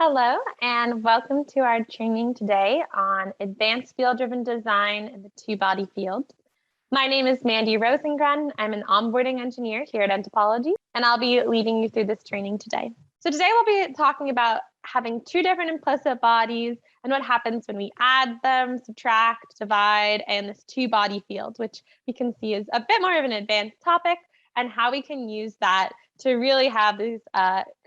Hello, and welcome to our training today on advanced field-driven design in the two-body field. My name is Mandy Rosengren. I'm an onboarding engineer here at Entopology, and I'll be leading you through this training today. So today we'll be talking about having two different implicit bodies and what happens when we add them, subtract, divide, and this two-body field, which we can see is a bit more of an advanced topic, and how we can use that to really have these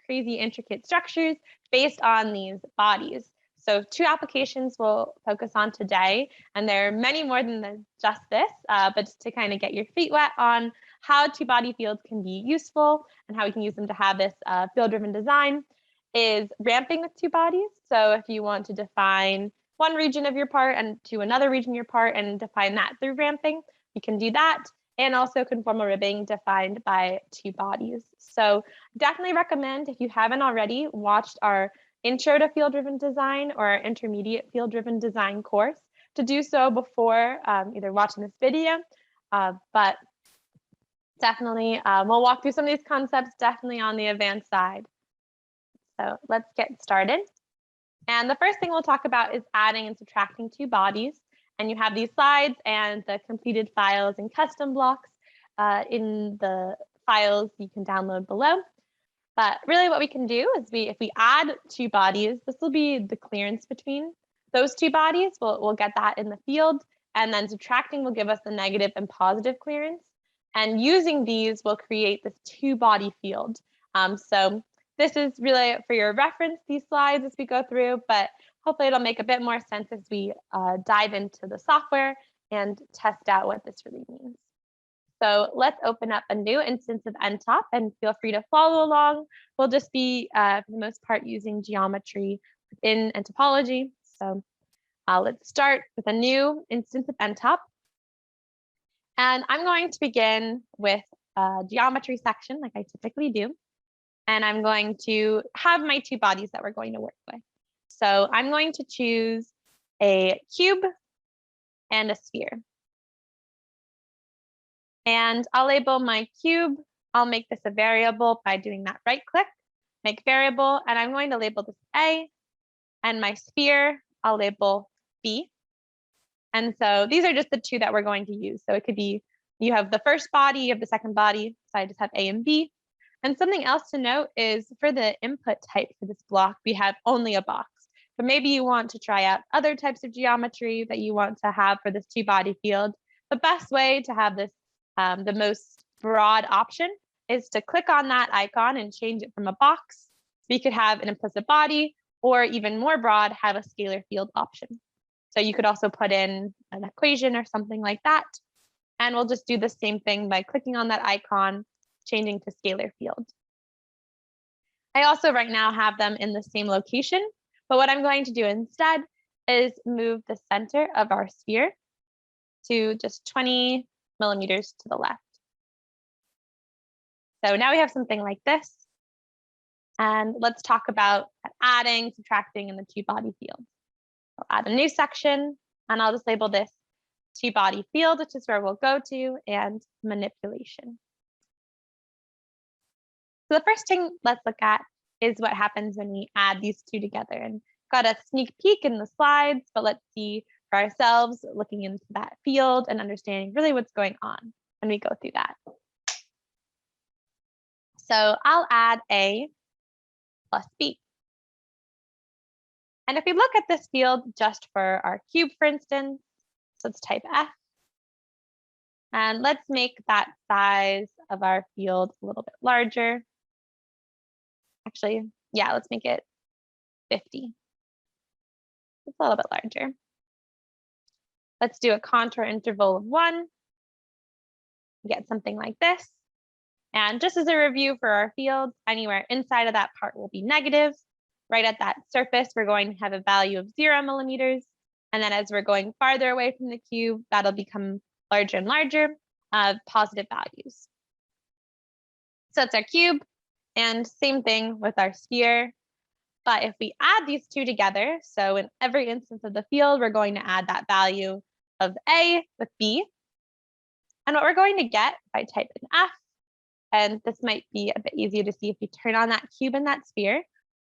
crazy intricate structures based on these bodies. So two applications we'll focus on today, and there are many more than just this, but just to kind of get your feet wet on how two-body fields can be useful and how we can use them to have this field-driven design is ramping with two bodies. So if you want to define one region of your part and to another region of your part and define that through ramping, you can do that. And also conformal ribbing defined by two bodies. So definitely recommend, if you haven't already, watched our Intro to Field-Driven Design or our Intermediate Field-Driven Design course, to do so before either watching this video, but definitely we'll walk through some of these concepts definitely on the advanced side. So let's get started. And the first thing we'll talk about is adding and subtracting two bodies. And you have these slides and the completed files and custom blocks in the files you can download below. But really what we can do is if we add two bodies, this will be the clearance between those two bodies. We'll get that in the field. And then subtracting will give us the negative and positive clearance. And using these will create this two-body field. So this is really for your reference, these slides as we go through, but hopefully it'll make a bit more sense as we dive into the software and test out what this really means. So let's open up a new instance of NTOP and feel free to follow along. We'll just be, for the most part, using geometry within Entopology. So let's start with a new instance of NTOP. And I'm going to begin with a geometry section like I typically do. And I'm going to have my two bodies that we're going to work with. So I'm going to choose a cube and a sphere. And I'll label my cube. I'll make this a variable by doing that right click, make variable, and I'm going to label this A. And my sphere, I'll label B. And so these are just the two that we're going to use. So it could be, you have the first body, you have the second body. So I just have A and B. And something else to note is for the input type for this block, we have only a box. But maybe you want to try out other types of geometry that you want to have for this two-body field. The best way to have this, the most broad option, is to click on that icon and change it from a box. So you could have an implicit body, or even more broad, have a scalar field option. So you could also put in an equation or something like that. And we'll just do the same thing by clicking on that icon, changing to scalar field. I also right now have them in the same location, but what I'm going to do instead is move the center of our sphere to just 20 millimeters to the left. So now we have something like this. And let's talk about adding, subtracting in the two-body field. I'll add a new section, and I'll just label this two-body field, which is where we'll go to, and manipulation. So the first thing let's look at is what happens when we add these two together. And got a sneak peek in the slides, but let's see for ourselves, looking into that field and understanding really what's going on when we go through that. So I'll add A plus B. And if we look at this field just for our cube, for instance, so let's type F. And let's make that size of our field a little bit larger. Actually, yeah, let's make it 50. It's a little bit larger. Let's do a contour interval of 1. Get something like this. And just as a review for our fields, anywhere inside of that part will be negative. Right at that surface, we're going to have a value of 0 millimeters. And then as we're going farther away from the cube, that'll become larger and larger, positive values. So that's our cube. And same thing with our sphere. But if we add these two together, so in every instance of the field, we're going to add that value of A with B. And what we're going to get, if I type in F, and this might be a bit easier to see if you turn on that cube and that sphere,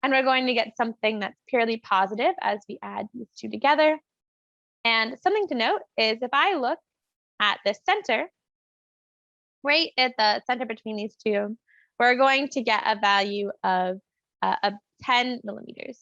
And we're going to get something that's purely positive as we add these two together. And something to note is if I look at the center, right at the center between these two, we're going to get a value of 10 millimeters,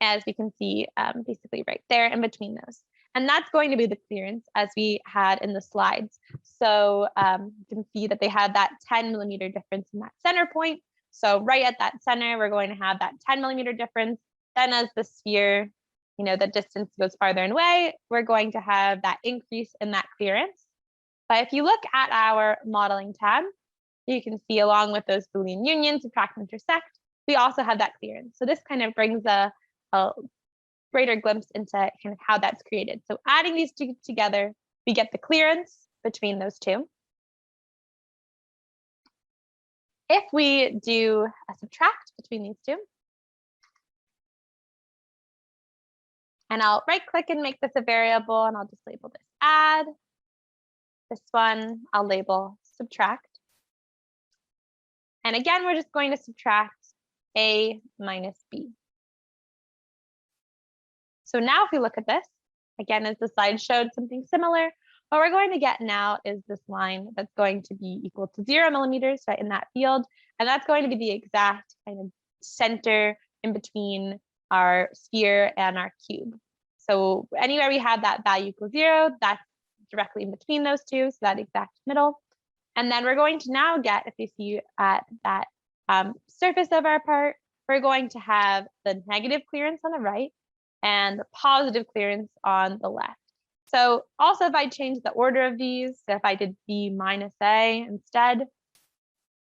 as we can see basically right there in between those. And that's going to be the clearance as we had in the slides. So you can see that they have that 10 millimeter difference in that center point. So right at that center, we're going to have that 10 millimeter difference. Then as the sphere, the distance goes farther away, we're going to have that increase in that clearance. But if you look at our modeling tab, you can see along with those Boolean unions, subtract, intersect, we also have that clearance. So this kind of brings a greater glimpse into kind of how that's created. So adding these two together, we get the clearance between those two. If we do a subtract between these two, and I'll right click and make this a variable, and I'll just label this add. This one I'll label subtract. And again, we're just going to subtract A minus B. So now if we look at this, again, as the slide showed something similar, what we're going to get now is this line that's going to be equal to 0 millimeters right in that field. And that's going to be the exact kind of center in between our sphere and our cube. So anywhere we have that value equals 0, that's directly in between those two, so that exact middle. And then we're going to now get, if you see at that surface of our part, we're going to have the negative clearance on the right and the positive clearance on the left. So also if I change the order of these, so if I did B minus A instead,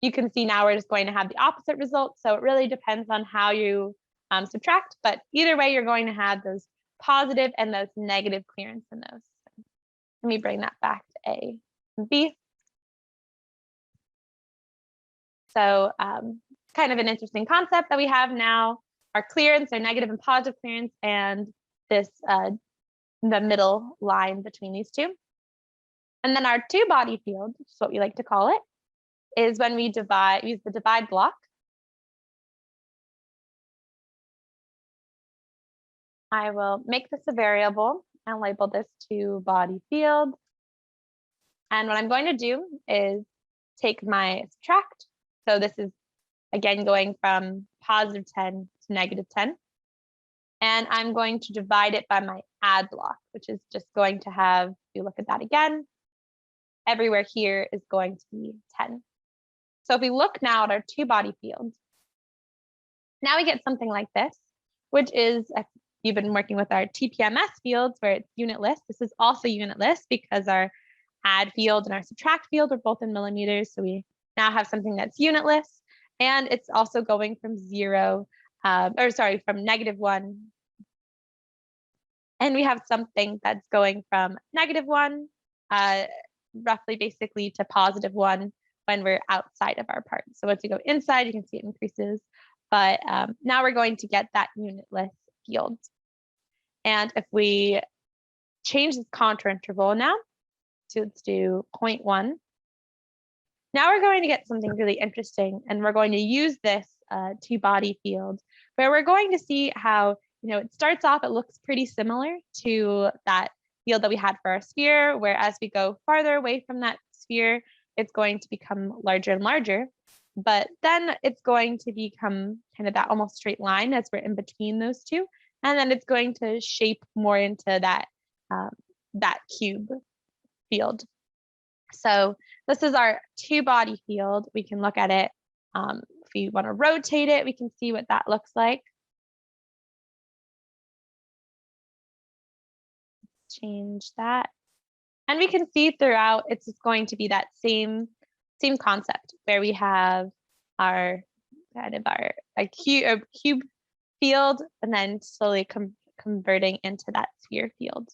you can see now we're just going to have the opposite result. So it really depends on how you subtract, but either way, you're going to have those positive and those negative clearance in those. Let me bring that back to A and B. So kind of an interesting concept that we have now, our clearance, our negative and positive clearance, and this the middle line between these two. And then our two body field, which is what we like to call it, is when we use the divide block. I will make this a variable and label this to body field. And what I'm going to do is take my subtract. So this is, again, going from positive 10 to negative 10. And I'm going to divide it by my add block, which is just going to have, if you look at that again, everywhere here is going to be 10. So if we look now at our two body fields, now we get something like this, which is, if you've been working with our TPMS fields where it's unitless, this is also unitless because our add field and our subtract field are both in millimeters. So we now have something that's unitless, and it's also going from from -1. And we have something that's going from -1, roughly basically to +1 when we're outside of our part. So once you go inside, you can see it increases, but now we're going to get that unitless field. And if we change this contour interval now, so let's do 0.1. Now we're going to get something really interesting, and we're going to use this two body field where we're going to see how, it starts off, it looks pretty similar to that field that we had for our sphere, where as we go farther away from that sphere, it's going to become larger and larger. But then it's going to become kind of that almost straight line as we're in between those two. And then it's going to shape more into that, that cube field. So this is our two body field. We can look at it. If we want to rotate it, we can see what that looks like. Change that. And we can see throughout, it's just going to be that same concept where we have our kind of our cube field and then slowly converting into that sphere field.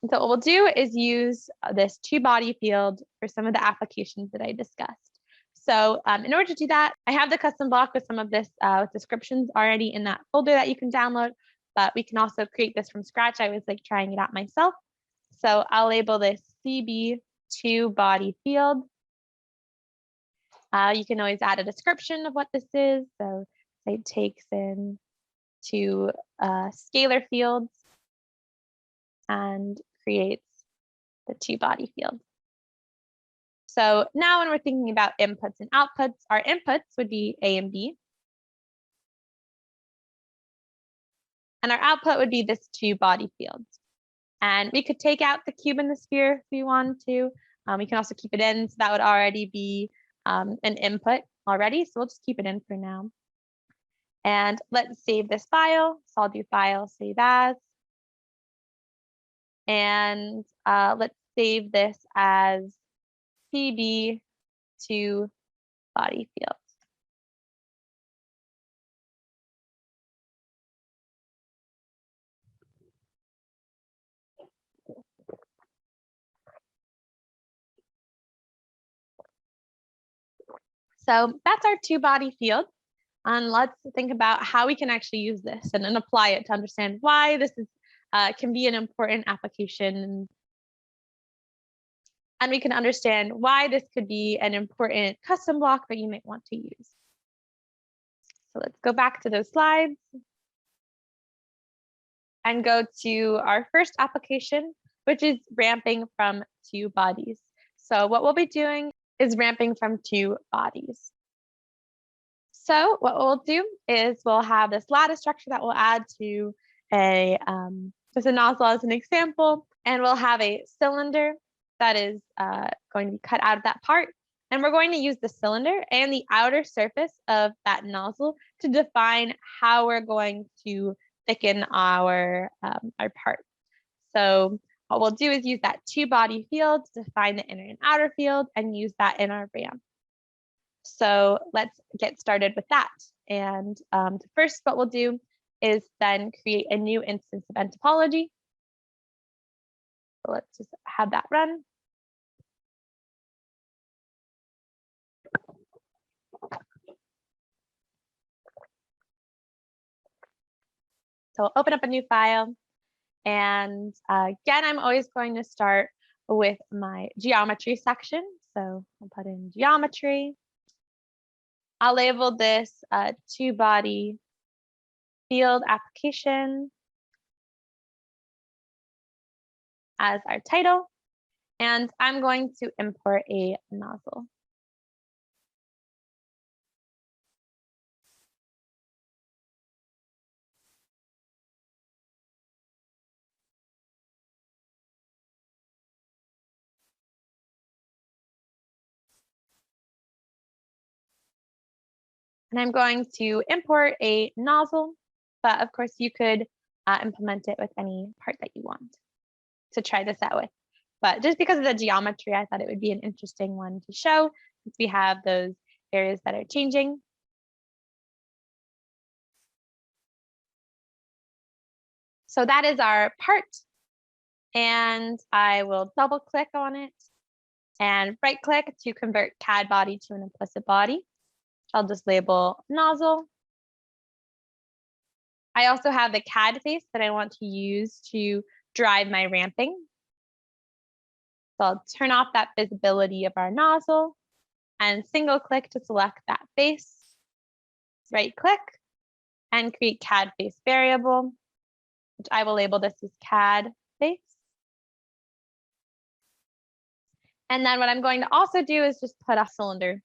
And so what we'll do is use this two body field for some of the applications that I discussed. So in order to do that, I have the custom block with some of this with descriptions already in that folder that you can download, but we can also create this from scratch. I was like trying it out myself. So I'll label this CB2 body field. You can always add a description of what this is. So it takes in two scalar fields and creates the two-body field. So now when we're thinking about inputs and outputs, our inputs would be A and B. And our output would be this two-body field. And we could take out the cube and the sphere if we want to. We can also keep it in, so that would already be an input already. So we'll just keep it in for now. And let's save this file. So I'll do File, Save As. And let's save this as CB two body field. So that's our two-body field. And let's think about how we can actually use this and then apply it to understand why this is can be an important application. And we can understand why this could be an important custom block that you might want to use. So let's go back to those slides and go to our first application, which is ramping from two bodies. So what we'll be doing is ramping from two bodies. So what we'll do is we'll have this lattice structure that we'll add to a just a nozzle as an example, and we'll have a cylinder that is going to be cut out of that part. And we're going to use the cylinder and the outer surface of that nozzle to define how we're going to thicken our part. So what we'll do is use that two-body field to define the inner and outer field and use that in our ramp. So let's get started with that. And first, what we'll do is then create a new instance of nTopology. So let's just have that run. So we'll open up a new file. And again, I'm always going to start with my geometry section. So I'll put in geometry. I'll label this two-body field application as our title. And I'm going to import a nozzle. And I'm going to import a nozzle, but of course you could implement it with any part that you want to try this out with. But just because of the geometry, I thought it would be an interesting one to show since we have those areas that are changing. So that is our part. And I will double click on it and right click to convert CAD body to an implicit body. I'll just label nozzle. I also have the CAD face that I want to use to drive my ramping. So I'll turn off that visibility of our nozzle and single click to select that face. Right click and create CAD face variable, which I will label this as CAD face. And then what I'm going to also do is just put a cylinder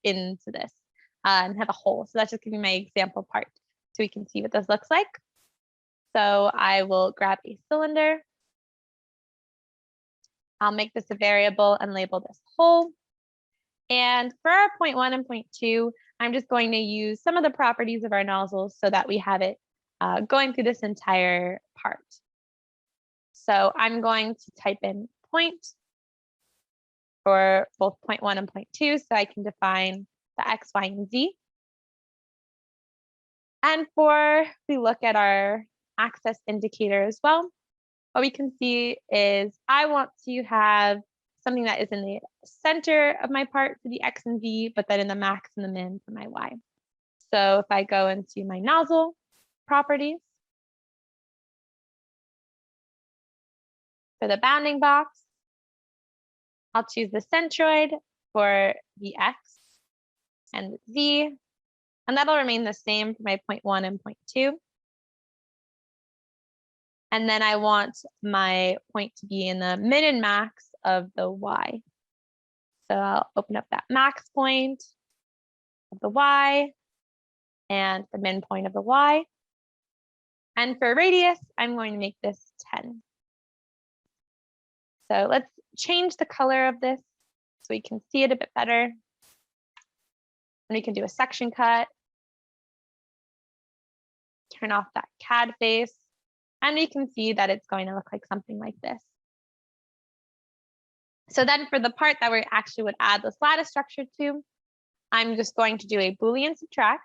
into this and have a hole. So that's just going to be my example part so we can see what this looks like. So I will grab a cylinder. I'll make this a variable and label this hole. And for our 0.1 and 0.2, I'm just going to use some of the properties of our nozzles so that we have it going through this entire part. So I'm going to type in point for both 0.1 and 0.2 so I can define the X, Y, and Z. And if we look at our axis indicator as well, what we can see is I want to have something that is in the center of my part for the X and Z, but then in the max and the min for my Y. So if I go into my nozzle properties, for the bounding box, I'll choose the centroid for the X and the Z. And that'll remain the same for my 0.1 and 0.2. And then I want my point to be in the min and max of the y. So I'll open up that max point of the y and the min point of the y. And for radius, I'm going to make this 10. So let's change the color of this so we can see it a bit better. And we can do a section cut. Turn off that CAD face. And we can see that it's going to look like something like this. So then for the part that we actually would add this lattice structure to, I'm just going to do a Boolean subtract.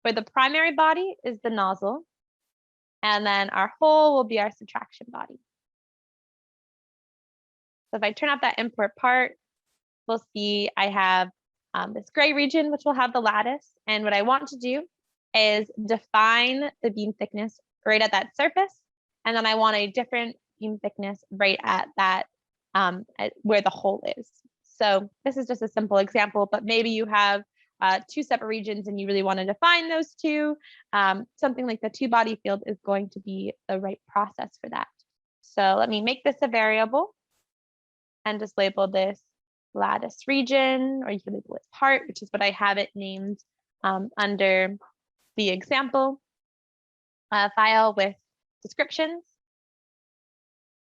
Where the primary body is the nozzle. And then our hole will be our subtraction body. So if I turn off that import part, we'll see I have this gray region, which will have the lattice. And what I want to do is define the beam thickness right at that surface. And then I want a different beam thickness right at that where the hole is. So this is just a simple example, but maybe you have two separate regions and you really want to define those two. Something like the two body field is going to be the right process for that. So let me make this a variable and just label this lattice region, or you can label it part, which is what I have it named under the example file with descriptions.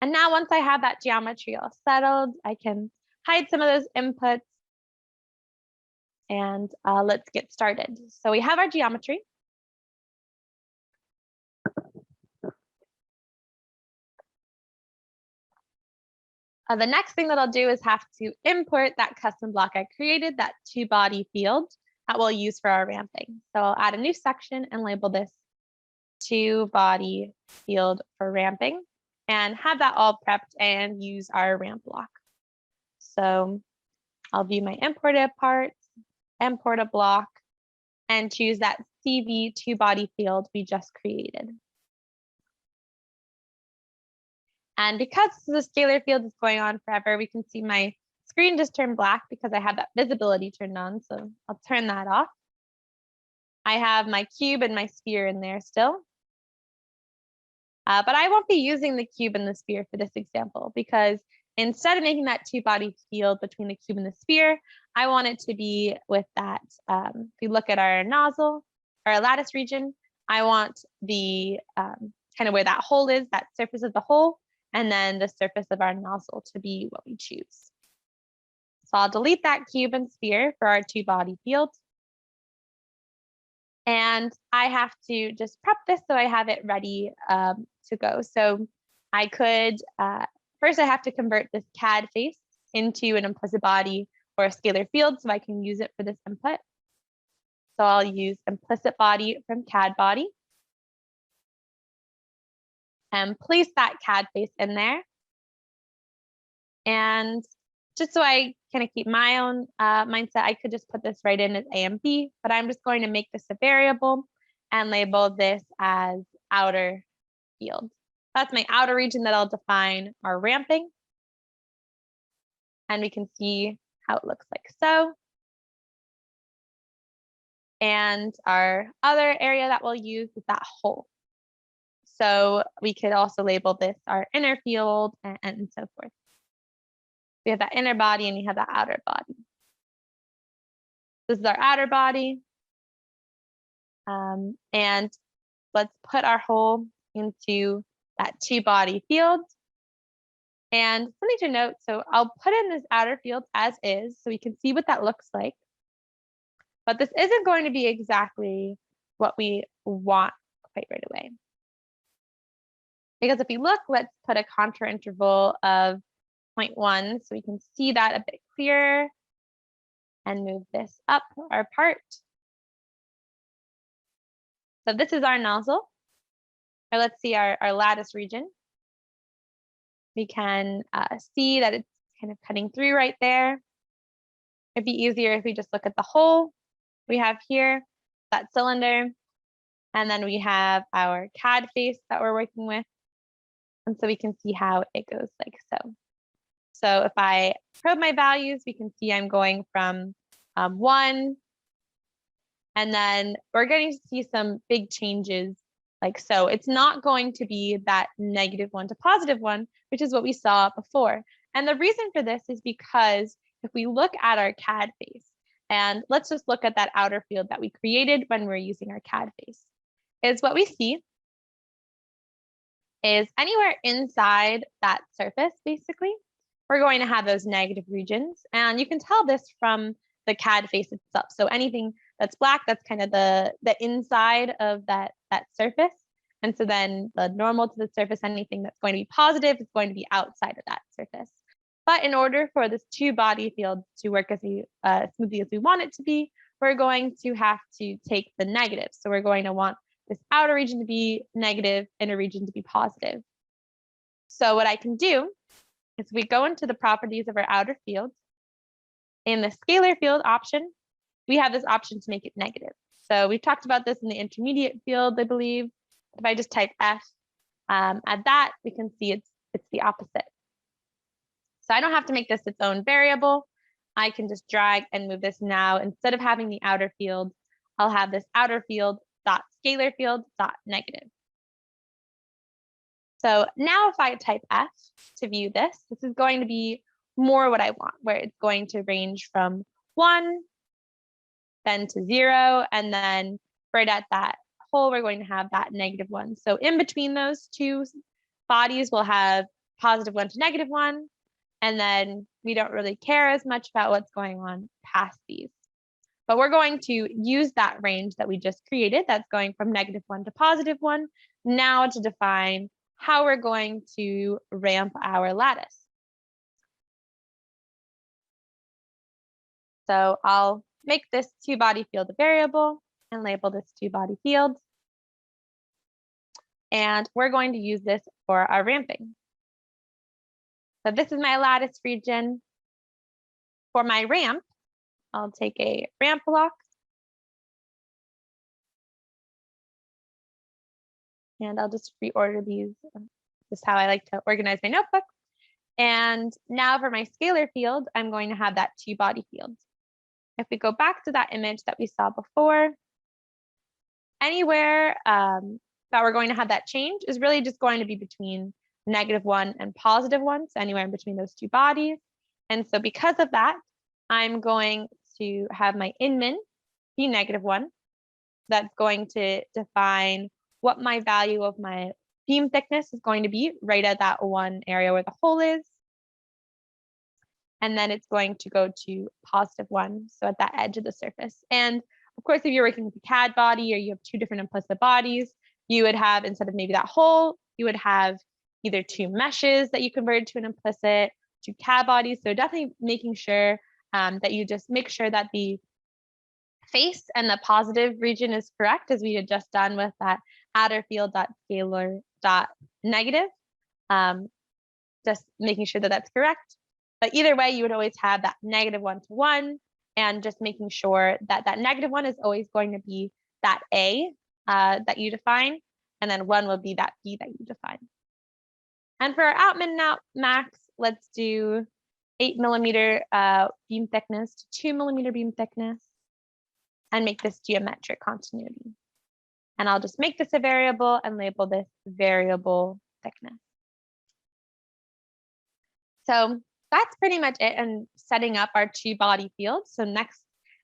And now once I have that geometry all settled, I can hide some of those inputs. And let's get started. So we have our geometry. The next thing that I'll do is have to import that custom block I created, that two body field that we'll use for our ramping. So I'll add a new section and label this two body field for ramping and have that all prepped and use our ramp block. So I'll view my imported parts, import a block, and choose that CV two body field we just created. And because this is a scalar field that's going on forever, we can see my screen just turned black because I have that visibility turned on. So I'll turn that off. I have my cube and my sphere in there still. But I won't be using the cube and the sphere for this example because instead of making that two body field between the cube and the sphere, I want it to be with that. If you look at our nozzle, our lattice region, I want the kind of where that hole is, that surface of the hole, and then the surface of our nozzle to be what we choose. So I'll delete that cube and sphere for our two body field. And I have to just prep this so I have it ready to go. So I could, first I have to convert this CAD face into an implicit body or a scalar field so I can use it for this input. So I'll use implicit body from CAD body. And place that CAD face in there. And just so I kind of keep my own mindset, I could just put this right in as A and B, but I'm just going to make this a variable and label this as outer field. That's my outer region that I'll define our ramping. And we can see how it looks like so. And our other area that we'll use is that hole. So we could also label this our inner field and so forth. We have that inner body and you have that outer body. This is our outer body. And let's put our hole into that two body field. And something to note, so I'll put in this outer field as is so we can see what that looks like. But this isn't going to be exactly what we want quite right away. Because if we look, let's put a contour interval of 0.1 so we can see that a bit clearer and move this up our part. So this is our nozzle. Or let's see our lattice region. We can see that it's kind of cutting through right there. It'd be easier if we just look at the hole we have here, that cylinder, and then we have our CAD face that we're working with. And so we can see how it goes like so. So if I probe my values, we can see I'm going from 1. And then we're going to see some big changes like so. It's not going to be that -1 to +1, which is what we saw before. And the reason for this is because if we look at our CAD face, and let's just look at that outer field that we created when we're using our CAD face, is what we see is anywhere inside that surface, basically, we're going to have those negative regions. And you can tell this from the CAD face itself. So anything that's black, that's kind of the inside of that surface. And so then the normal to the surface, anything that's going to be positive is going to be outside of that surface. But in order for this two-body field to work as smoothly as we want it to be, we're going to have to take the negative. So we're going to want this outer region to be negative, inner region to be positive. So what I can do is we go into the properties of our outer field. In the scalar field option, we have this option to make it negative. So we've talked about this in the intermediate field, I believe. If I just type F at that, we can see it's the opposite. So I don't have to make this its own variable. I can just drag and move this now. Instead of having the outer field, I'll have this outer field dot scalar field dot negative. So now if I type F to view this, this is going to be more what I want, where it's going to range from 1, then to 0, and then right at that hole, we're going to have that -1. So in between those two bodies, we'll have +1 to -1, and then we don't really care as much about what's going on past these. But we're going to use that range that we just created, that's going from -1 to +1, now to define how we're going to ramp our lattice. So I'll make this two-body field a variable and label this two-body field. And we're going to use this for our ramping. So this is my lattice region. For my ramp, I'll take a ramp block. And I'll just reorder these. This is how I like to organize my notebook. And now for my scalar field, I'm going to have that two-body field. If we go back to that image that we saw before, anywhere that we're going to have that change is really just going to be between -1 and +1, so anywhere in between those two bodies. And so because of that, I'm going to have my inmin be -1. That's going to define what my value of my beam thickness is going to be right at that one area where the hole is. And then it's going to go to +1, so at that edge of the surface. And of course, if you're working with a CAD body or you have two different implicit bodies, you would have, instead of maybe that hole, you would have either two meshes that you converted to an implicit, two CAD bodies. So definitely making sure that you just make sure that the face and the positive region is correct, as we had just done with that outer field dot scalar dot negative. Just making sure that that's correct. But either way, you would always have that -1 to 1, and just making sure that that -1 is always going to be that A that you define, and then 1 will be that B that you define. And for our outmin and outmax, let's do 8mm beam thickness to 2mm beam thickness, and make this geometric continuity. And I'll just make this a variable and label this variable thickness. So that's pretty much it in setting up our two-body field. So next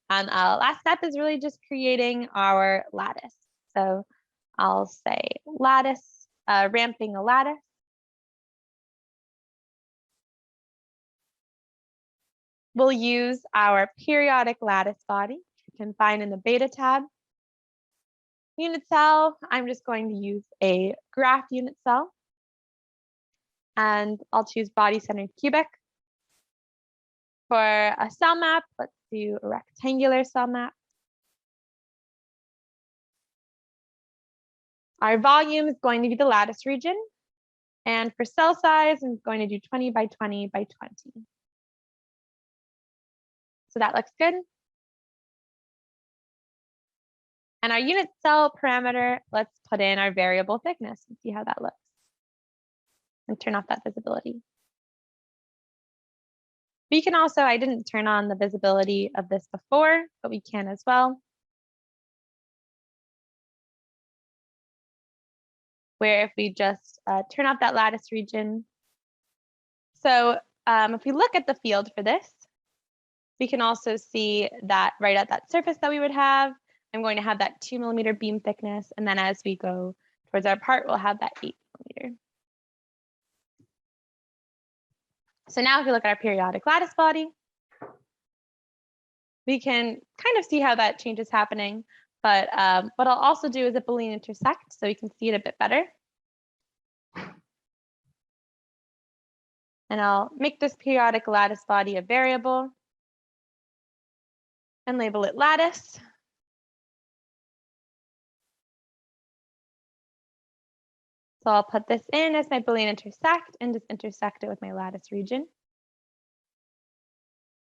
and last step is really just creating our lattice. So I'll say lattice, ramping a lattice. We'll use our periodic lattice body, which you can find in the beta tab. Unit cell, I'm just going to use a graph unit cell. And I'll choose body-centered cubic. For a cell map, let's do a rectangular cell map. Our volume is going to be the lattice region. And for cell size, I'm going to do 20 by 20 by 20. So that looks good. And our unit cell parameter, let's put in our variable thickness and see how that looks. And turn off that visibility. We can also, I didn't turn on the visibility of this before, but we can as well. Where if we just turn off that lattice region. So if we look at the field for this, we can also see that right at that surface that we would have, I'm going to have that 2 millimeter beam thickness. And then as we go towards our part, we'll have that 8 millimeter. So now if we look at our periodic lattice body, we can kind of see how that change is happening. But what I'll also do is a Boolean intersect so we can see it a bit better. And I'll make this periodic lattice body a variable and label it lattice. So I'll put this in as my Boolean intersect and just intersect it with my lattice region.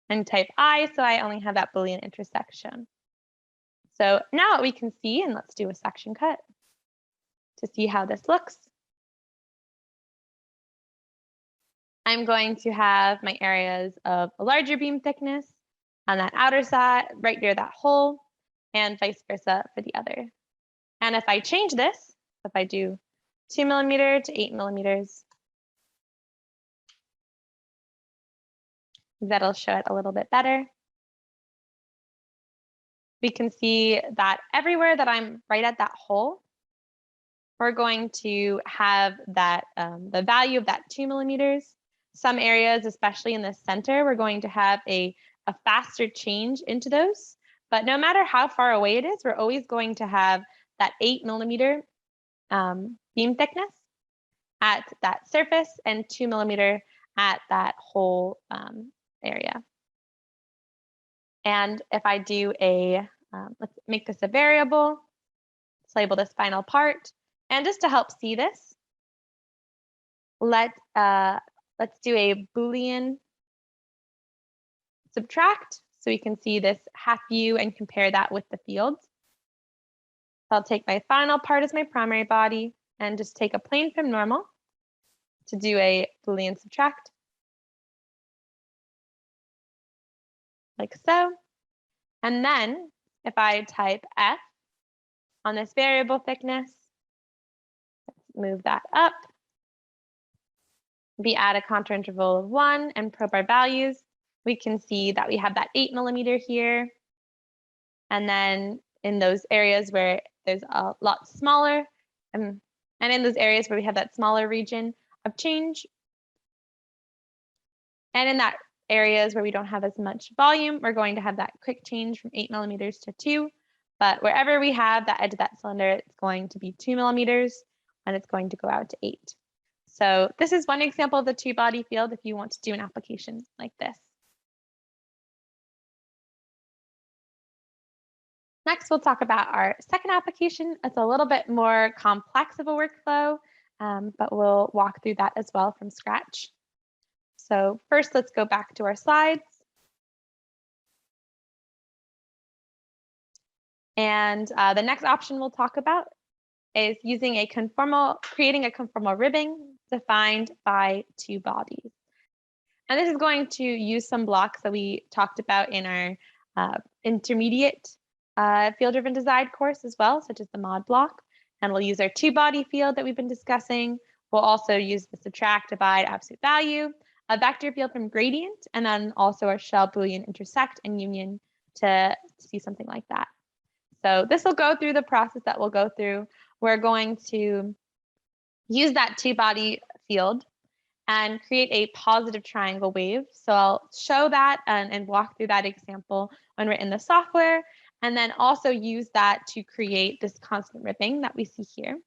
And type I, so I only have that Boolean intersection. So now what we can see, and let's do a section cut to see how this looks. I'm going to have my areas of a larger beam thickness on that outer side, right near that hole, and vice versa for the other. And if I change this, if I do 2 millimeter to 8 millimeters, that'll show it a little bit better. We can see that everywhere that I'm right at that hole, we're going to have that the value of that 2 millimeters. Some areas, especially in the center, we're going to have a faster change into those. But no matter how far away it is, we're always going to have that 8 millimeter beam thickness at that surface and 2 millimeter at that whole area. And if I do a, let's make this a variable, let's label this final part. And just to help see this, let's do a Boolean subtract so we can see this half view and compare that with the field. So I'll take my final part as my primary body and just take a plane from normal to do a Boolean subtract. Like so. And then if I type F on this variable thickness, let's move that up. We add a contour interval of 1 and probe our values. We can see that we have that 8 millimeter here. And then in those areas where there's a lot smaller, and in those areas where we have that smaller region of change, and in that areas where we don't have as much volume, we're going to have that quick change from 8 millimeters to 2. But wherever we have that edge of that cylinder, it's going to be 2 millimeters, and it's going to go out to 8. So this is one example of the two-body field if you want to do an application like this. Next, we'll talk about our second application. It's a little bit more complex of a workflow, but we'll walk through that as well from scratch. So first, let's go back to our slides. And the next option we'll talk about is using a creating a conformal ribbing defined by two bodies. And this is going to use some blocks that we talked about in our intermediate field-driven design course as well, such as the mod block. And we'll use our two-body field that we've been discussing. We'll also use the subtract, divide, absolute value, a vector field from gradient, and then also our shell Boolean intersect and union to see something like that. So this will go through the process that we'll go through. We're going to use that two-body field and create a positive triangle wave. So I'll show that and walk through that example when we're in the software, and then also use that to create this constant ribbing that we see here.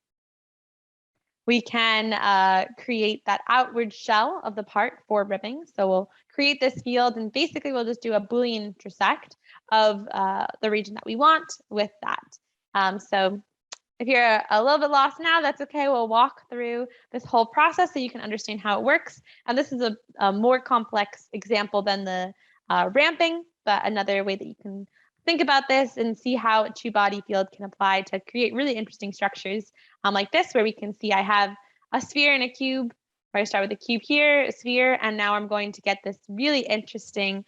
We can create that outward shell of the part for ribbing. So we'll create this field, and basically we'll just do a Boolean intersect of the region that we want with that. So if you're a little bit lost now, that's okay. We'll walk through this whole process so you can understand how it works. And this is a more complex example than the ramping, but another way that you can think about this and see how a two-body field can apply to create really interesting structures like this, where we can see I have a sphere and a cube where I start with a cube here, a sphere, and now I'm going to get this really interesting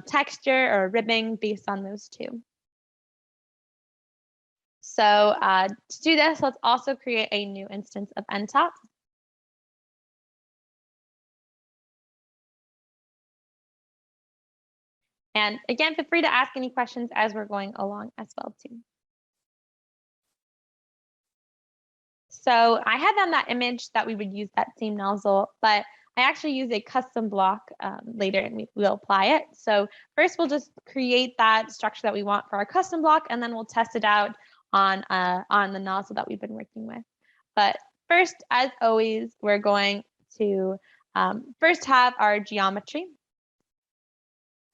texture or ribbing based on those two. So to do this, let's also create a new instance of NTOP. And again, feel free to ask any questions as we're going along as well too. So I had on that image that we would use that same nozzle, but I actually use a custom block later and we'll apply it. So first we'll just create that structure that we want for our custom block, and then we'll test it out on the nozzle that we've been working with. But first, as always, we're going to first have our geometry.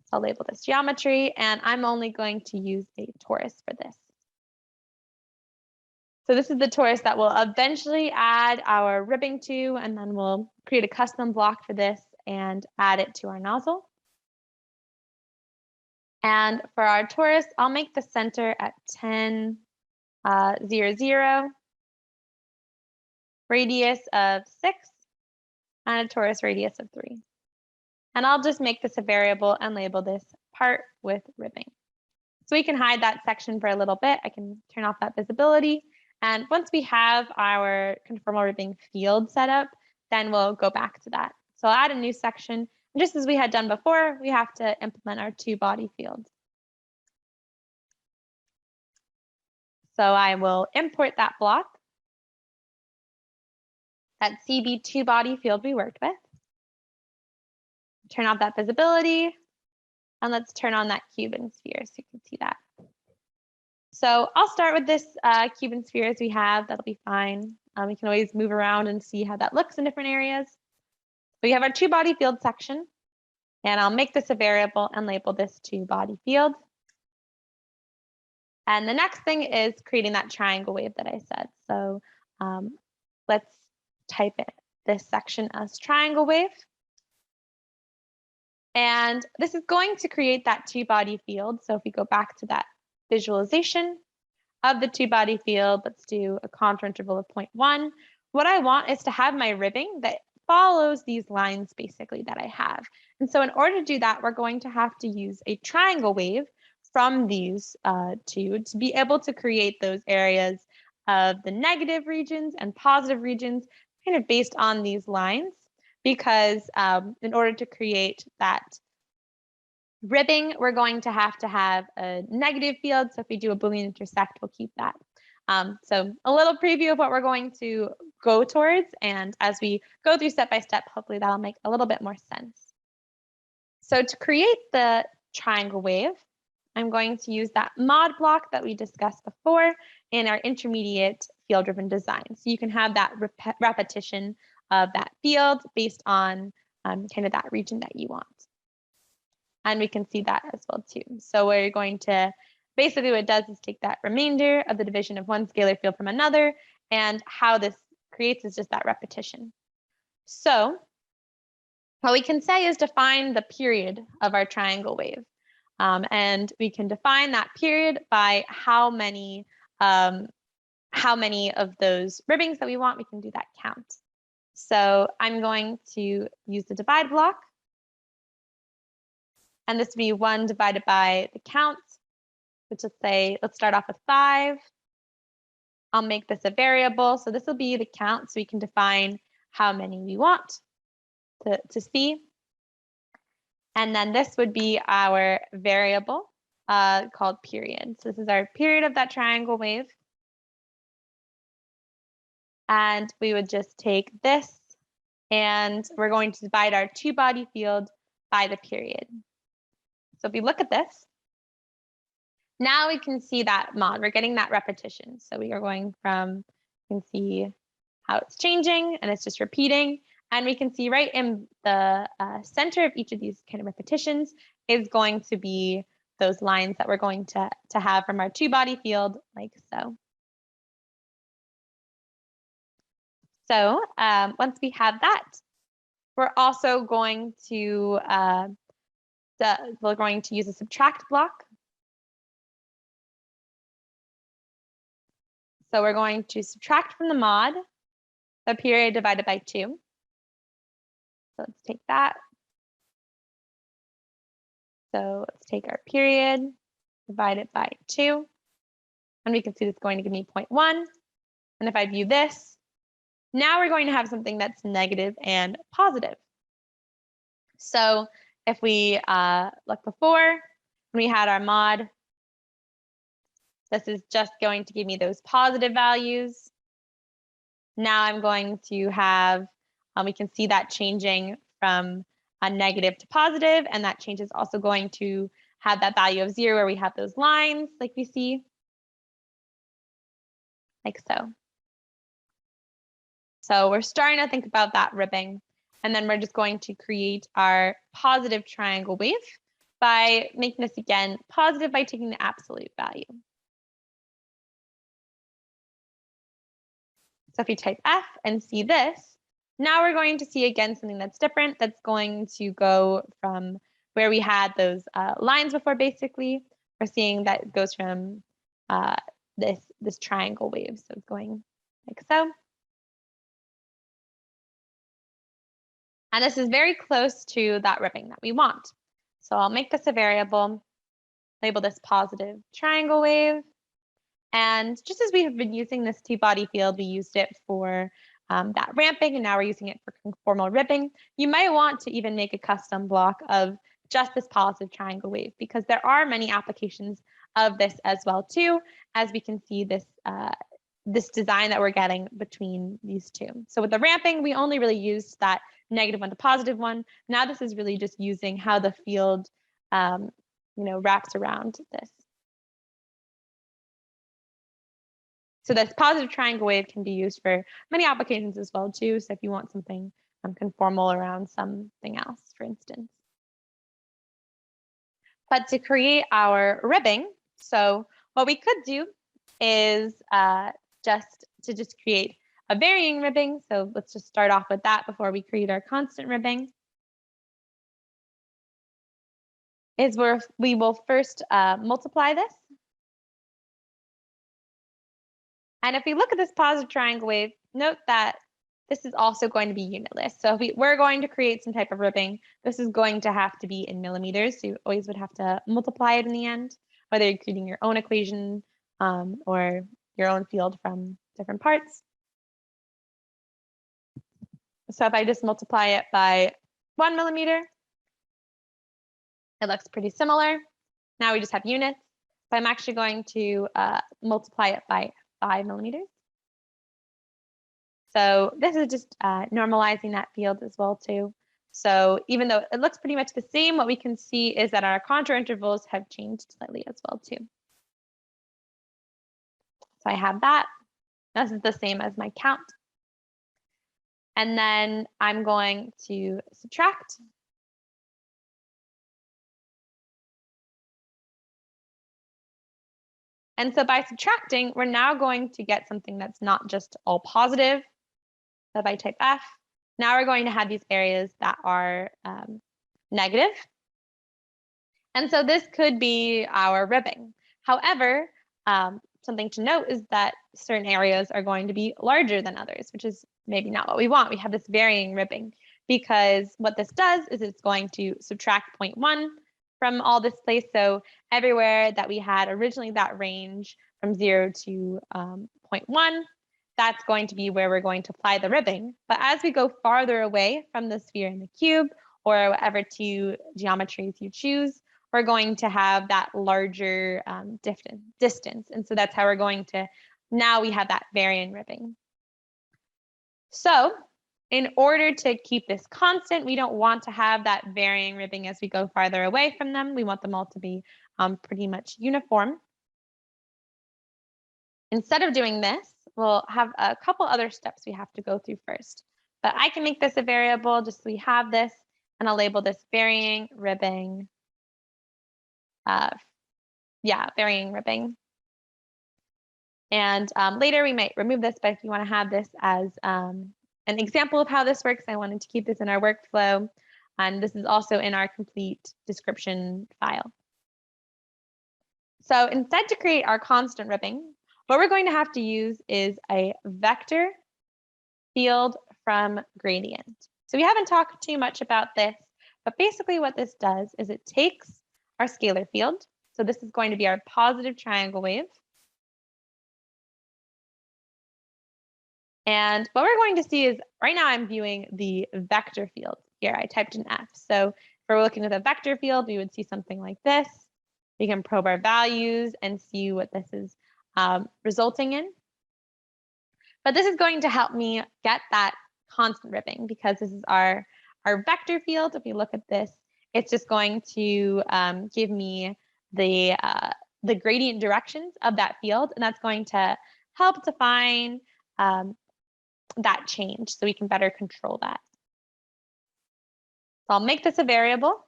So I'll label this geometry, and I'm only going to use a torus for this. So this is the torus that we'll eventually add our ribbing to, and then we'll create a custom block for this and add it to our nozzle. And for our torus, I'll make the center at 10, 0, 0, radius of 6, and a torus radius of 3. And I'll just make this a variable and label this part with ribbing. So we can hide that section for a little bit. I can turn off that visibility. And once we have our conformal ribbing field set up, then we'll go back to that. So I'll add a new section. And just as we had done before, we have to implement our two body fields. So I will import that block, that CB2 body field we worked with. Turn off that visibility, and let's turn on that cube and sphere so you can see that. So I'll start with this cube and sphere as we have. That'll be fine. We can always move around and see how that looks in different areas. We have our two body field section, and I'll make this a variable and label this two body field. And the next thing is creating that triangle wave that I said. So let's type it, this section as triangle wave. And this is going to create that two body field. So if we go back to that visualization of the two body field, let's do a contour interval of 0.1. What I want is to have my ribbing that follows these lines basically that I have. And so in order to do that, we're going to have to use a triangle wave from these two to be able to create those areas of the negative regions and positive regions kind of based on these lines. Because in order to create that ribbing, we're going to have a negative field. So if we do a Boolean intersect, we'll keep that. So a little preview of what we're going to go towards. And as we go through step by step, hopefully that'll make a little bit more sense. So to create the triangle wave, I'm going to use that mod block that we discussed before in our intermediate field-driven design. So you can have that repetition of that field based on kind of that region that you want. And we can see that as well too. So we're going to, basically what it does is take that remainder of the division of one scalar field from another, and how this creates is just that repetition. So what we can say is define the period of our triangle wave. And we can define that period by how many of those ribbings that we want. We can do that count. So I'm going to use the divide block. And this would be 1 divided by the count, which let's start off with 5. I'll make this a variable. So this will be the count, so we can define how many we want to see. And then this would be our variable called period. So this is our period of that triangle wave. And we would just take this, and we're going to divide our two body field by the period. So if we look at this, now we can see that mod. We're getting that repetition. So we are going from, you can see how it's changing, and it's just repeating. And we can see right in the center of each of these kind of repetitions is going to be those lines that we're going to have from our two body field, like so. So once we have that, we're also going to use a subtract block. So we're going to subtract from the mod the period divided by 2. So let's take that. So let's take our period, divide it by 2. And we can see it's going to give me 0.1. And if I view this, now we're going to have something that's negative and positive. So if we look before, when we had our mod, this is just going to give me those positive values. Now I'm going to have, we can see that changing from a negative to positive, and that change is also going to have that value of 0 where we have those lines like we see, like so. So we're starting to think about that ribbing, and then we're just going to create our positive triangle wave by making this again positive by taking the absolute value. So if you type F and see this, now we're going to see again something that's different. That's going to go from where we had those lines before. Basically, we're seeing that it goes from this triangle wave. So it's going like so. And this is very close to that ribbing that we want. So I'll make this a variable, label this positive triangle wave. And just as we have been using this two-body field, we used it for that ramping, and now we're using it for conformal ribbing. You might want to even make a custom block of just this positive triangle wave, because there are many applications of this as well too, as we can see this this design that we're getting between these two. So with the ramping, we only really used that -1 to +1. Now this is really just using how the field wraps around this. So this positive triangle wave can be used for many applications as well too. So if you want something conformal around something else, for instance. But to create our ribbing, so what we could do is just create a varying ribbing. So let's just start off with that before we create our constant ribbing. Is where we will first multiply this. And if we look at this positive triangle wave, note that this is also going to be unitless. So if we're going to create some type of ribbing, this is going to have to be in millimeters. So you always would have to multiply it in the end, whether you're creating your own equation or your own field from different parts. So if I just multiply it by 1 millimeter, it looks pretty similar. Now we just have units, but I'm actually going to multiply it by 5 millimeters. So this is just normalizing that field as well too. So even though it looks pretty much the same, what we can see is that our contour intervals have changed slightly as well too. So I have that. This is the same as my count. And then I'm going to subtract. And so by subtracting, we're now going to get something that's not just all positive. So if I type F, now we're going to have these areas that are negative. And so this could be our ribbing. However, something to note is that certain areas are going to be larger than others, which is maybe not what we want. We have this varying ribbing, because what this does is it's going to subtract 0.1 from all this place. So everywhere that we had originally that range from 0 to 0.1, that's going to be where we're going to apply the ribbing. But as we go farther away from the sphere and the cube, or whatever two geometries you choose, we're going to have that larger distance. And so that's how we're going to, now we have that varying ribbing. So in order to keep this constant, we don't want to have that varying ribbing as we go farther away from them. We want them all to be pretty much uniform. Instead of doing this, we'll have a couple other steps we have to go through first. But I can make this a variable just so we have this, and I'll label this varying ribbing. Varying ribbing. And later we might remove this, but if you want to have this as an example of how this works, I wanted to keep this in our workflow. And this is also in our complete description file. So instead, to create our constant ribbing, what we're going to have to use is a vector field from gradient. So we haven't talked too much about this, but basically what this does is it takes our scalar field. So this is going to be our positive triangle wave. And what we're going to see is right now I'm viewing the vector field here. I typed an F. So if we're looking at a vector field, we would see something like this. We can probe our values and see what this is resulting in. But this is going to help me get that constant ripping because this is our vector field. If we look at this, it's just going to give me the gradient directions of that field, and that's going to help define that change so we can better control that. So I'll make this a variable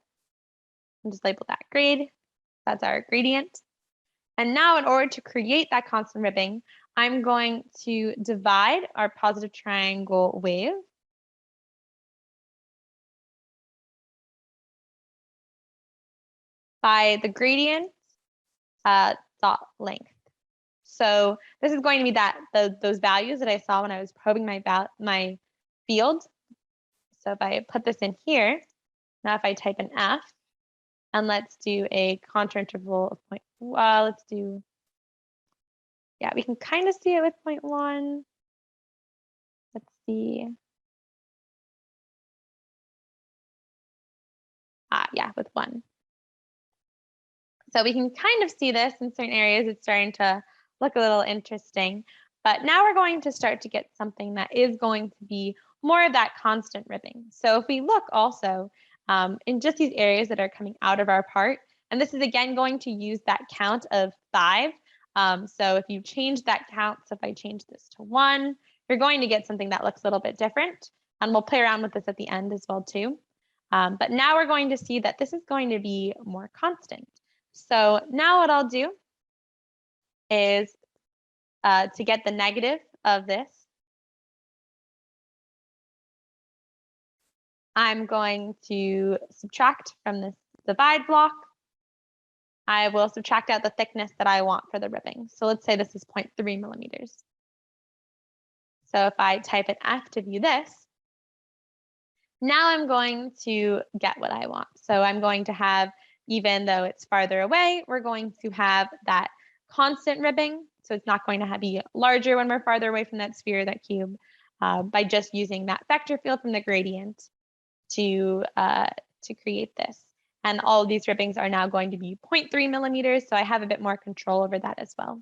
and just label that grade. That's our gradient. And now in order to create that constant ripping, I'm going to divide our positive triangle wave by the gradient dot length. So this is going to be those values that I saw when I was probing my field. So if I put this in here, now if I type an F, and let's do a contour interval of let's do, yeah, we can kind of see it with 0.1. Let's see. Yeah, with 1. So we can kind of see this in certain areas. It's starting to look a little interesting. But now we're going to start to get something that is going to be more of that constant ripping. So if we look also in just these areas that are coming out of our part, and this is again going to use that count of 5. So if you change that count, so if I change this to 1, you're going to get something that looks a little bit different. And we'll play around with this at the end as well too. But now we're going to see that this is going to be more constant. So now what I'll do is to get the negative of this, I'm going to subtract from this divide block. I will subtract out the thickness that I want for the ribbing. So let's say this is 0.3 millimeters. So if I type an F to view this, now I'm going to get what I want. So I'm going to have, even though it's farther away, we're going to have that constant ribbing. So it's not going to be larger when we're farther away from that sphere, that cube, by just using that vector field from the gradient to create this. And all of these ribbings are now going to be 0.3 millimeters, so I have a bit more control over that as well.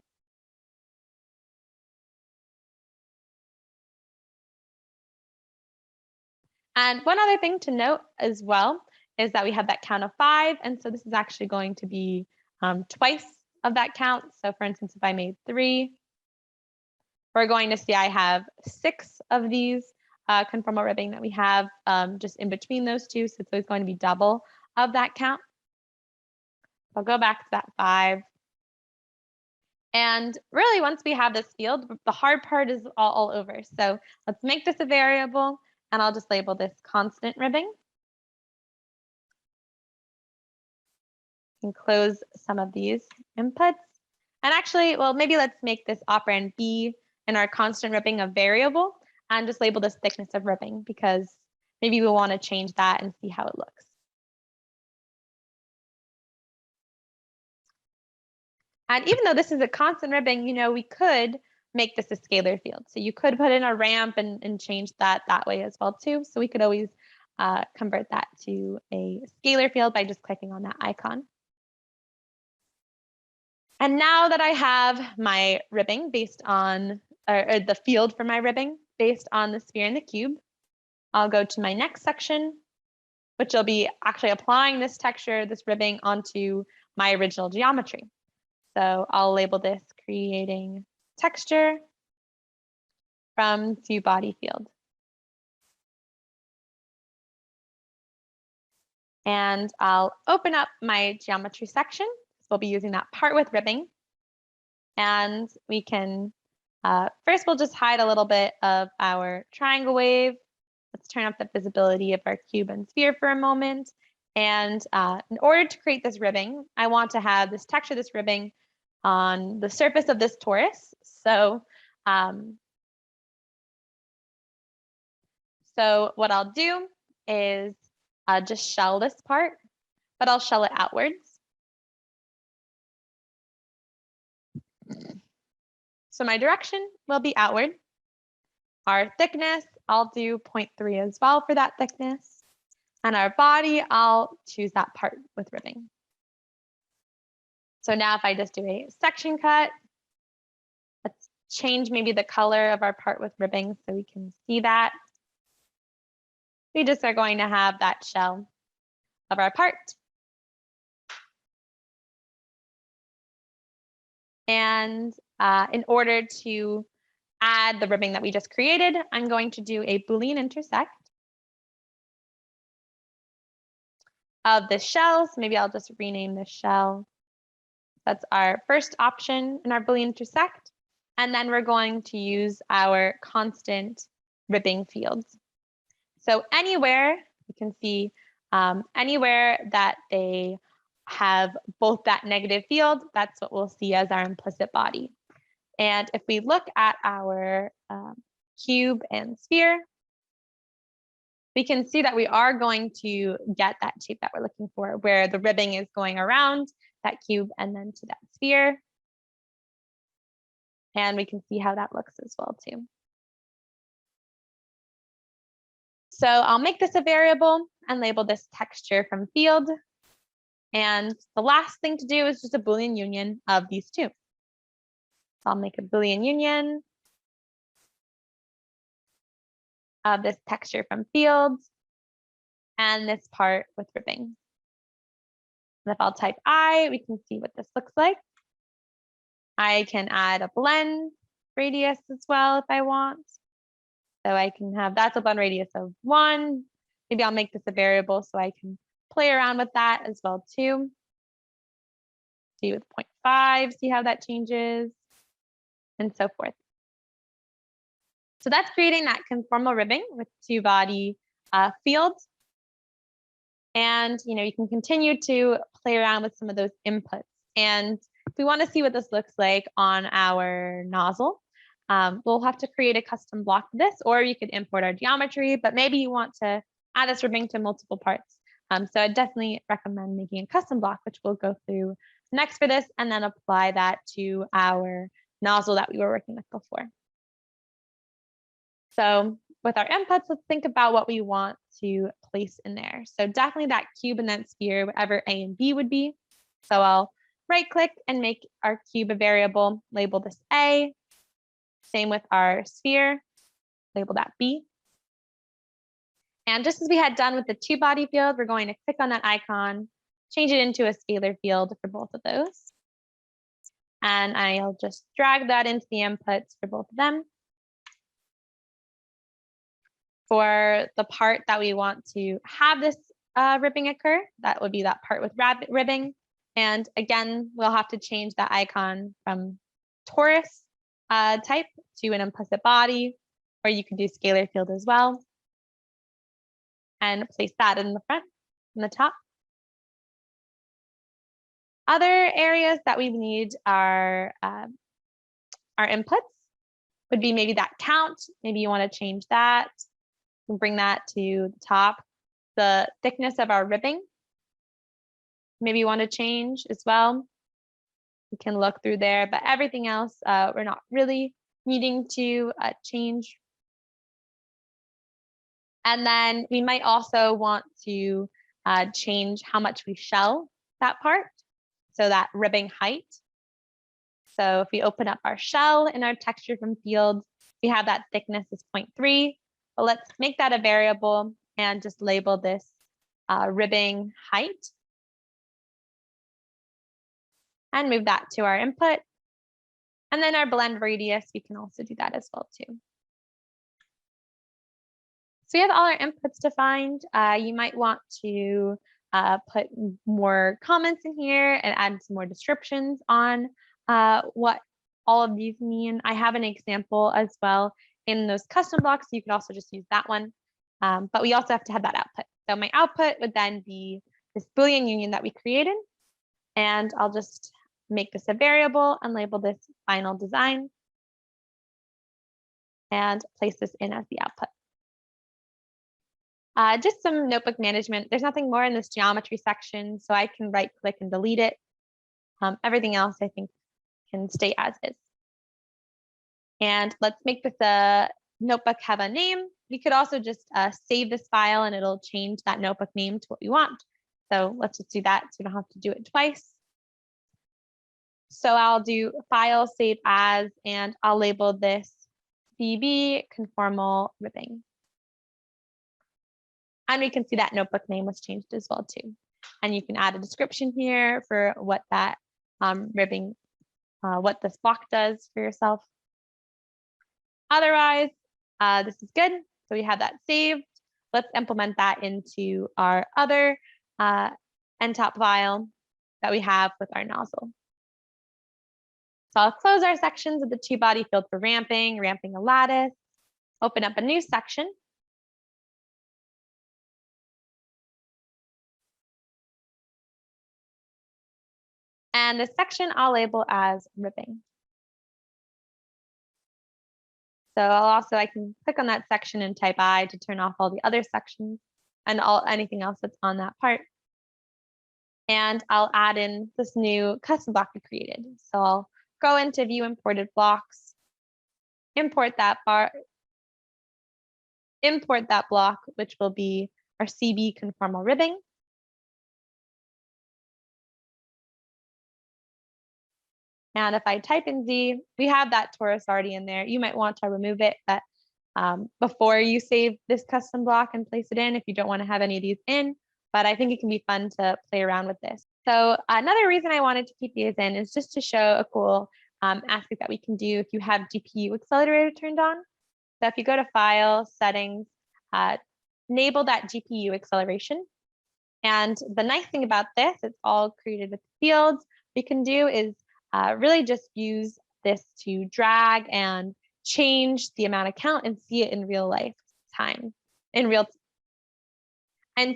And one other thing to note as well is that we have that count of 5, and so this is actually going to be twice of that count. So for instance, if I made 3, we're going to see I have 6 of these conformal ribbing that we have just in between those two, so it's always going to be double of that count. I'll go back to that 5. And really, once we have this field, the hard part is all over. So let's make this a variable, and I'll just label this constant ribbing. And close some of these inputs. And actually, well, maybe let's make this operand B in our constant ribbing a variable and just label this thickness of ribbing because maybe we'll want to change that and see how it looks. And even though this is a constant ribbing, you know, we could make this a scalar field. So you could put in a ramp and change that way as well too. So we could always convert that to a scalar field by just clicking on that icon. And now that I have my ribbing based on, or the field for my ribbing based on the sphere and the cube, I'll go to my next section, which will be actually applying this texture, this ribbing onto my original geometry. So I'll label this creating texture from to body field. And I'll open up my geometry section. So we'll be using that part with ribbing. And we can, first we'll just hide a little bit of our triangle wave. Let's turn up the visibility of our cube and sphere for a moment. And in order to create this ribbing, I want to have this texture, this ribbing, on the surface of this torus. So, so what I'll do is just shell this part, but I'll shell it outwards. So my direction will be outward. Our thickness, I'll do 0.3 as well for that thickness. And our body, I'll choose that part with ribbing. So now if I just do a section cut, let's change maybe the color of our part with ribbing so we can see that. We just are going to have that shell of our part. And in order to add the ribbing that we just created, I'm going to do a Boolean intersect of the shells. Maybe I'll just rename this shell. That's our first option in our Boolean intersect. And then we're going to use our constant ribbing fields. So anywhere you can see, anywhere that they have both that negative field, that's what we'll see as our implicit body. And if we look at our cube and sphere, we can see that we are going to get that shape that we're looking for, where the ribbing is going around that cube and then to that sphere. And we can see how that looks as well too. So I'll make this a variable and label this texture from field. And the last thing to do is just a Boolean union of these two. So I'll make a Boolean union of this texture from fields and this part with ribbing. And if I'll type I, we can see what this looks like. I can add a blend radius as well if I want. So I can have that's a blend radius of 1. Maybe I'll make this a variable so I can play around with that as well too. See with 0.5, see how that changes, and so forth. So that's creating that conformal ribbing with two body fields. And you can continue to play around with some of those inputs. And if we want to see what this looks like on our nozzle, we'll have to create a custom block for this, or you could import our geometry, but maybe you want to add this ribbing to multiple parts. So I definitely recommend making a custom block, which we'll go through next for this, and then apply that to our nozzle that we were working with before. So with our inputs, let's think about what we want to place in there. So definitely that cube and that sphere, whatever A and B would be. So I'll right click and make our cube a variable, label this A. Same with our sphere, label that B. And just as we had done with the two body field, we're going to click on that icon, change it into a scalar field for both of those. And I'll just drag that into the inputs for both of them. For the part that we want to have this ribbing occur, that would be that part with ribbing. And again, we'll have to change that icon from torus type to an implicit body, or you could do scalar field as well. And place that in the front, in the top. Other areas that we need our inputs would be maybe that count. Maybe you want to change that. We'll bring that to the top. The thickness of our ribbing, maybe you want to change as well. We can look through there, but everything else we're not really needing to change. And then we might also want to change how much we shell that part. So that ribbing height. So if we open up our shell in our texture from fields, we have that thickness is 0.3. But let's make that a variable and just label this ribbing height. And move that to our input. And then our blend radius, we can also do that as well too. So we have all our inputs defined. You might want to put more comments in here and add some more descriptions on what all of these mean. I have an example as well in those custom blocks. You could also just use that one. But we also have to have that output. So my output would then be this Boolean union that we created. And I'll just make this a variable and label this final design. And place this in as the output. Just some notebook management. There's nothing more in this geometry section, so I can right click and delete it. Everything else I think can stay as is. And let's make this a notebook have a name. We could also just save this file and it'll change that notebook name to what we want. So let's just do that so we don't have to do it twice. So I'll do file, save as, and I'll label this CB conformal ribbing. And we can see that notebook name was changed as well too. And you can add a description here for what that ribbing, what this block does for yourself. Otherwise, this is good. So we have that saved. Let's implement that into our other NTOP file that we have with our nozzle. So I'll close our sections of the two body field for ramping a lattice, open up a new section. And this section I'll label as ribbing. So I can click on that section and type I to turn off all the other sections and anything else that's on that part. And I'll add in this new custom block we created. So I'll go into view imported blocks, import that block, which will be our CB conformal ribbing. And if I type in Z, we have that torus already in there. You might want to remove it, but before you save this custom block and place it in, if you don't want to have any of these in, but I think it can be fun to play around with this. So another reason I wanted to keep these in is just to show a cool aspect that we can do if you have GPU accelerator turned on. So if you go to File, Settings, enable that GPU acceleration. And the nice thing about this, it's all created with fields. We can do is really just use this to drag and change the amount of count and see it in real life time, and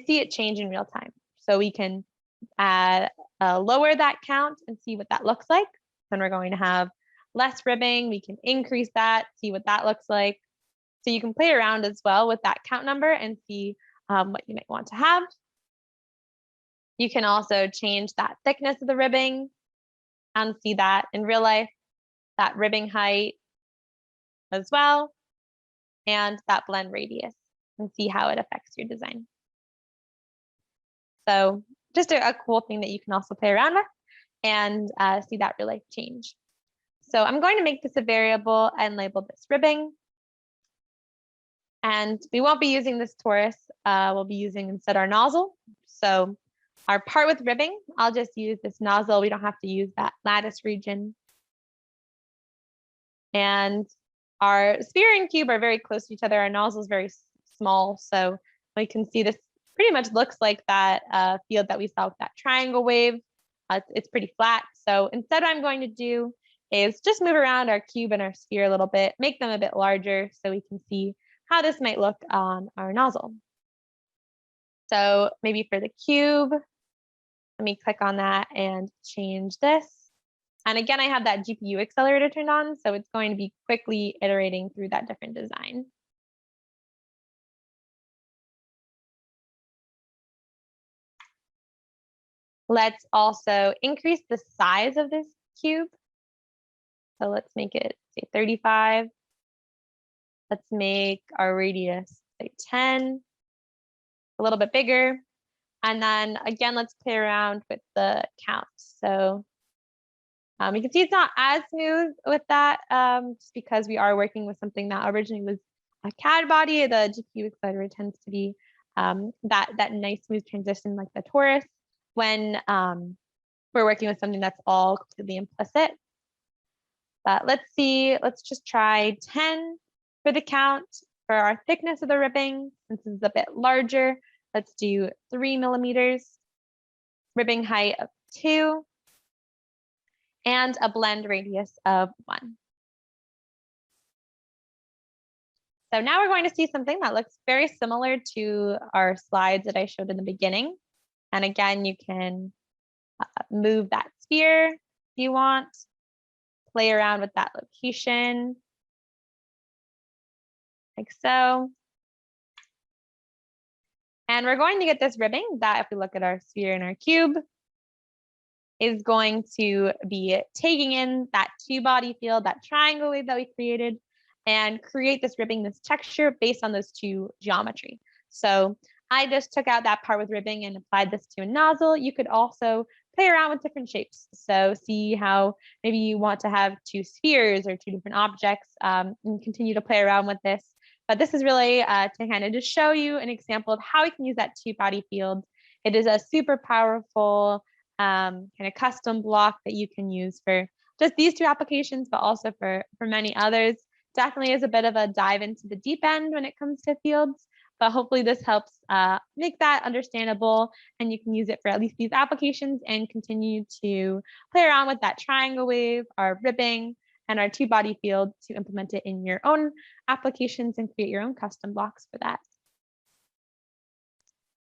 see it change in real time. So we can lower that count and see what that looks like. Then we're going to have less ribbing. We can increase that, see what that looks like. So you can play around as well with that count number and see what you might want to have. You can also change that thickness of the ribbing and see that in real life, that ribbing height as well, and that blend radius, and see how it affects your design. So just a cool thing that you can also play around with and see that real life change. So I'm going to make this a variable and label this ribbing. And we won't be using this torus. We'll be using instead our nozzle. So our part with ribbing, I'll just use this nozzle. We don't have to use that lattice region. And our sphere and cube are very close to each other. Our nozzle is very small. So we can see this pretty much looks like that field that we saw with that triangle wave. It's pretty flat. So instead what I'm going to do is just move around our cube and our sphere a little bit, make them a bit larger so we can see how this might look on our nozzle. So maybe for the cube, let me click on that and change this. And again, I have that GPU accelerator turned on, so it's going to be quickly iterating through that different design. Let's also increase the size of this cube. So let's make it say 35. Let's make our radius say 10, a little bit bigger. And then again, let's play around with the count. So you can see it's not as smooth with that just because we are working with something that originally was a CAD body. The GPU accelerator tends to be that nice smooth transition like the torus when we're working with something that's all completely implicit. But let's see, let's just try 10 for the count. For our thickness of the ribbing, since it's a bit larger, let's do 3 millimeters, ribbing height of 2, and a blend radius of 1. So now we're going to see something that looks very similar to our slides that I showed in the beginning. And again, you can move that sphere if you want, play around with that location, like so. And we're going to get this ribbing that, if we look at our sphere and our cube, is going to be taking in that two-body field, that triangle wave that we created, and create this ribbing, this texture based on those two geometry. So I just took out that part with ribbing and applied this to a nozzle. You could also play around with different shapes. So see how maybe you want to have two spheres or two different objects, and continue to play around with this. But this is really to kind of just show you an example of how we can use that two-body field. It is a super powerful kind of custom block that you can use for just these two applications, but also for many others. Definitely is a bit of a dive into the deep end when it comes to fields, but hopefully this helps make that understandable, and you can use it for at least these applications and continue to play around with that triangle wave, our ribbing, and our two-body field to implement it in your own applications and create your own custom blocks for that.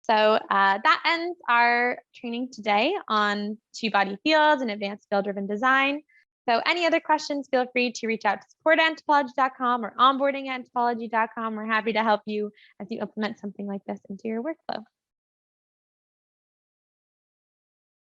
So that ends our training today on two-body fields and advanced field-driven design. So any other questions, feel free to reach out to support@entopology.com or onboarding@entopology.com. We're happy to help you as you implement something like this into your workflow.